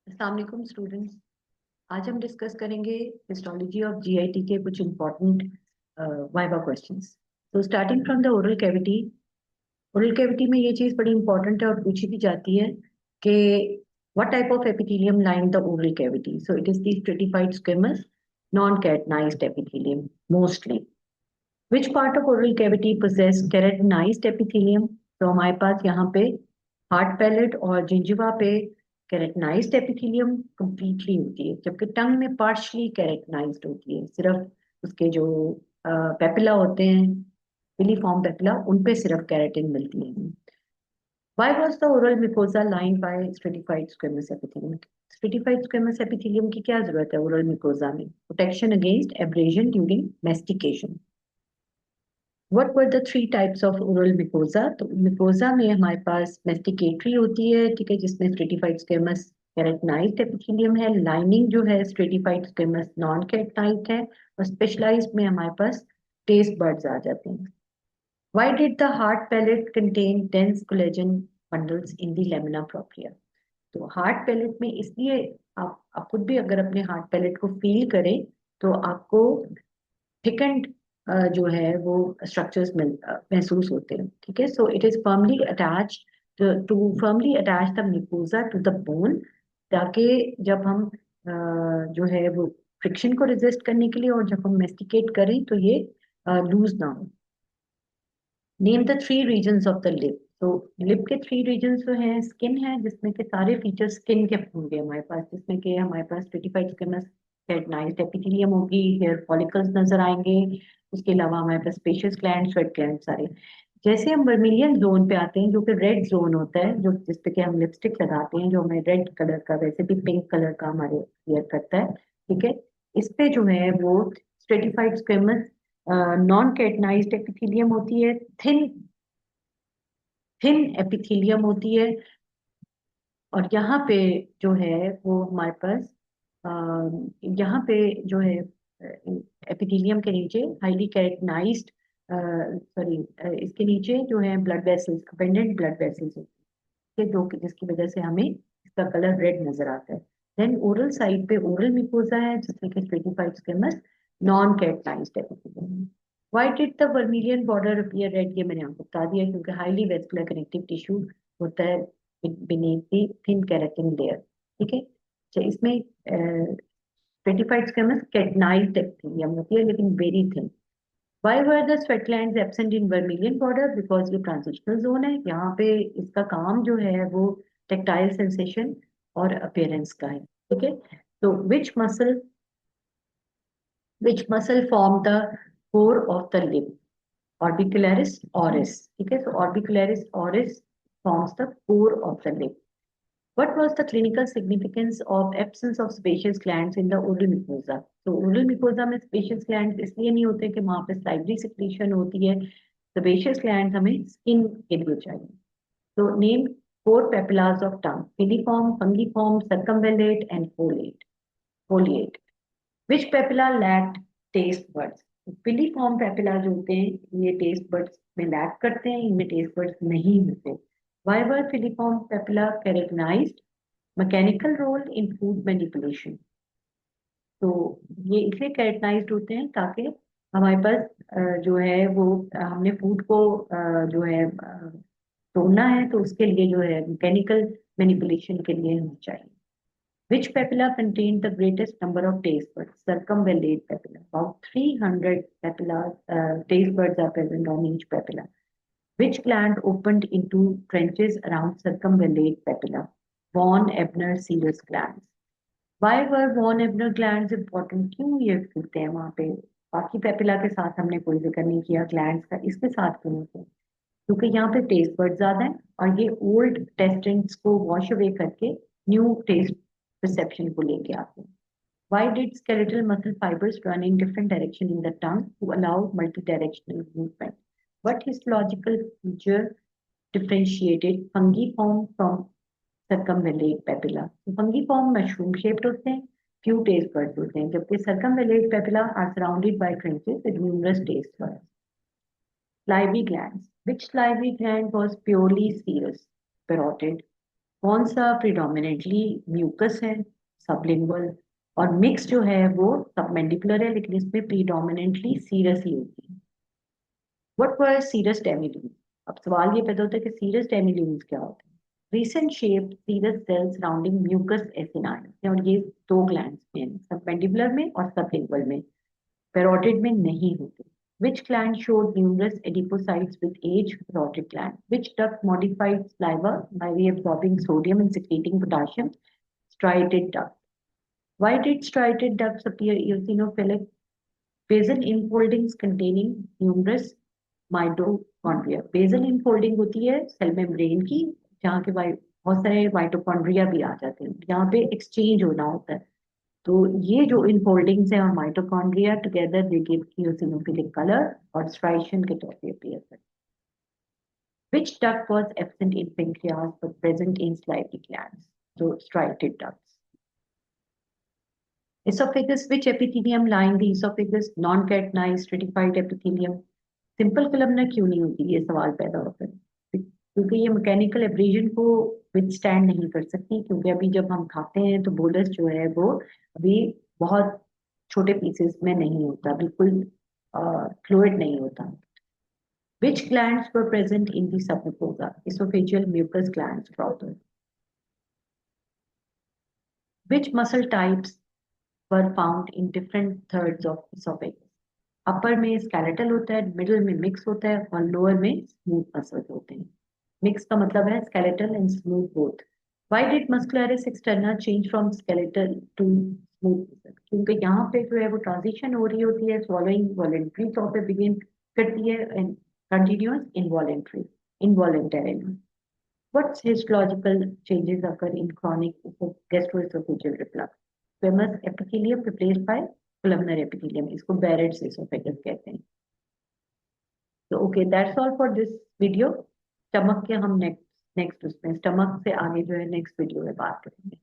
अस्सलाम वालेकुम स्टूडेंट्स। आज हम डिस्कस करेंगे हिस्टोलॉजी ऑफ जीआईटी के कुछ इम्पोर्टेंट वाइवा क्वेश्चंस। तो starting from the oral cavity में ये चीज़ बड़ी इंपॉर्टेंट है और पूछी भी जाती है कि what type of epithelium line the oral cavity. So it is the stratified squamous non keratinised epithelium mostly. Which part of oral cavity poses keratinised epithelium. तो हमारे पास यहाँ पे हार्ट पैलेट और जिंजिवा पे केराटिनाइज्ड एपिथेलियम कंप्लीटली होती है, जबकि टंग में पार्शली केराटिनाइज्ड होती है। सिर्फ उसके जो पेपिला होते हैं, पिलीफॉर्म पेपिला, उन पे सिर्फ केराटिन मिलती है। Why was the oral mucosa lined by stratified squamous epithelium? Stratified squamous epithelium की क्या जरूरत है oral mucosa में? Protection against abrasion during mastication. What were the three types of oral mucosa? तो mucosa में हमारे पास masticatory होती है, ठीक है, जिसमें stratified squamous keratinized epithelium है। lining जो है stratified squamous non keratinized है, और specialized में हमारे पास taste buds आ जाते हैं। Why did the heart palate contain dense collagen bundles in the lamina propria? तो हार्ट पैलेट में इसलिए आप खुद भी अगर अपने हार्ट पैलेट को फील करें तो आपको थिकेंड जो है वो स्ट्रक्चर्स महसूस होते हैं, ठीक है। So it is firmly attach to firmly attach the mucosa to the bone, ताकि जब हम जो है वो फ्रिक्शन को रेजिस्ट करने के लिए और जब हम मेस्टिकेट करें तो ये लूज ना हो। Name the three regions of the lip. तो लिप के थ्री रीजन्स जो हैं, स्किन है जिसमें के सारे फीचर्स स्किन के होंगे हमारे पास, जिसमें के हमारे पास स्ट्रेटिफाइड स्क्वेमस केराटिनाइज्ड एपिथेलियम होगी, हेयर फॉलिकल्स नजर आएंगे। उसके अलावा हमारे पास स्पेशियस ग्लैंड, स्वेट ग्लैंड सारे। जैसे हम वर्मिलियन जोन पे आते हैं, जो कि रेड जोन होता है, जो जिसपे के हम लिपस्टिक लगाते हैं, जो हमें रेड कलर का, वैसे भी पिंक कलर का हमारे हेयर करता है, ठीक है। इस पे जो है वो stratified squamous non keratinised epithelium होती है, थिन थिन एपिथेलियम होती है। और यहाँ पे जो है वो हमारे पास यहाँ पे जो है एपिथेलियम के नीचे हाईली केराटिनाइज्ड, सॉरी, इसके नीचे जो है blood vessels, abundant blood vessels होते हैं, जो जिसकी वजह से हमें इसका कलर रेड नजर आता है। देन ओरल साइड पे ओरल म्यूकोसा है, जिसमें कि stratified squamous non keratinised epithelium. Why did the vermilion border appear red? ये मैंने आपको बता दिया, क्योंकि हाईली वेस्कुलर कनेक्टिव टिश्यू होता है beneath the thin keratin layer, ठीक है। अच्छा, इसमें स्ट्रेटिफाइड स्क्वेमस केराटिनाइज्ड एपिथेलियम होती है, लेकिन very thin. Why were the sweat glands absent in vermilion border? Because ये ट्रांजिशनल जोन है, यहाँ पे इसका काम जो है वो टेक्टाइल सेंसेशन और अपीयरेंस का है, ठीक है। तो which muscle form the core of the lip? Orbicularis oris, ठीक है। So orbicularis oris forms the core of the lip. What was the clinical significance of absence of sebaceous glands in the oral mucosa? तो oral mucosa में sebaceous glands इसलिए नहीं होते कि वहां पे salivary secretion होती है। sebaceous glands हमें skin के लिए चाहिए। तो name four papillas of tongue: filiform, fungiform, circumvallate, and foliate. Foliate. Which papilla lacked taste buds? Filiform papilla जो होते हैं ये टेस्ट बड्स में लैक करते हैं, इनमें टेस्ट बड्स नहीं होते। Why were filiform papilla keratinized? Mechanical role in food manipulation. तो ये इसलिए केराटिनाइज्ड होते हैं ताकि हमारे पास जो है वो हमने फूड को जो है तोड़ना है, तो उसके लिए जो है मैकेनिकल मैनिपुलेशन के लिए हमें चाहिए। Which papilla contain the greatest number of taste buds? Circumvallate papilla. About 300 papillas, taste buds are present on each papilla. Which gland opened into trenches around circumvallate papilla? Von Ebner serous glands. Why were von Ebner glands important? क्यों ये होते हैं वहां पे? बाकी papilla के साथ हमने कोई जिक्र नहीं किया ग्लैंड्स का, इसके साथ क्यों होते हैं? क्योंकि यहाँ पे टेस्ट बर्ड ज्यादा है और ये ओल्ड टेस्टेंट्स को वॉश अवे करके न्यू टेस्ट perception को लेके आते हैं। Why did skeletal muscle fibers run in different direction in the tongue to allow multidirectional movement? What histological feature differentiated fungiform from circumvallate papilla? Fungiform mushroom shaped होते हैं, few taste buds होते हैं, जबकि circumvallate papilla are surrounded by trenches with numerous taste buds. Salivary glands. Which salivary gland was purely serous? Parotid. कौन सा predominantly mucus है, sublingual, और mix जो है वो सबमेंडिबुलर है, लेकिन इसमें प्रिडोमिनेटली सीरस ही होती है। What were serous demilune? अब सवाल ये पैदा होता है कि सीरस टेमिड्यूल क्या होता है। Crescent shape serous cells surrounding mucous acini, और ये दो ग्लैंड्स में, सबमेंडिबुलर में और सबलिंगुअल में, पैरोटिड में नहीं होते। Which gland showed numerous adipocytes with age? Parotid gland. Which duct modified saliva by reabsorbing sodium and secreting potassium? Striated duct. Why did striated ducts appear eosinophilic? Basal infoldings containing numerous mitochondria. Basal infolding होती है cell membrane की, जहाँ के बहुत सारे mitochondria भी आ जाते हैं, यहाँ पे एक्सचेंज होना होता है। तो ये जो इनफोल्डिंग्स है और mitochondria together they give eosinophilic colour और स्ट्राइशन के तौर पे अपीयर करते हैं। Which duct was absent in pancreas but present in salivary glands? So striated ducts. Esophagus, which epithelium line the esophagus? Non-keratinized stratified epithelium. Simple Kalamna क्यों नहीं होती, ये सवाल पैदा होता है, क्योंकि ये मैकेनिकल एब्रेजन को विथस्टैंड नहीं कर सकती, क्योंकि अभी जब हम खाते हैं तो बोलस जो है वो अभी बहुत छोटे पीसेस में नहीं होता, बिल्कुल फ्लूइड नहीं होता। Which glands were present in the submucosa? Esophageal mucus glands proper. Which muscle types were found in different thirds of esophagus? अपर में स्केलेटल होता है, मिडिल में मिक्स होता है और लोअर में स्मूथ मसल्स होते हैं। मिक्स का मतलब है skeletal and smooth both. Why did muscularis externa change from skeletal to smooth muscle? क्योंकि यहाँ पे जो है वो ट्रांजिशन हो रही होती है, swallowing वॉलेंट्री तौर पे बिगिन करती है and continuous involuntarily. What histological changes occur in chronic gastroesophageal reflux? Squamous epithelium replaced by columnar epithelium, इसको Barrett's esophagus कहते हैं। तो okay, that's all for this video. Stomach के हम नेक्स्ट उसमें स्टमक से आगे जो है नेक्स्ट वीडियो में बात करेंगे।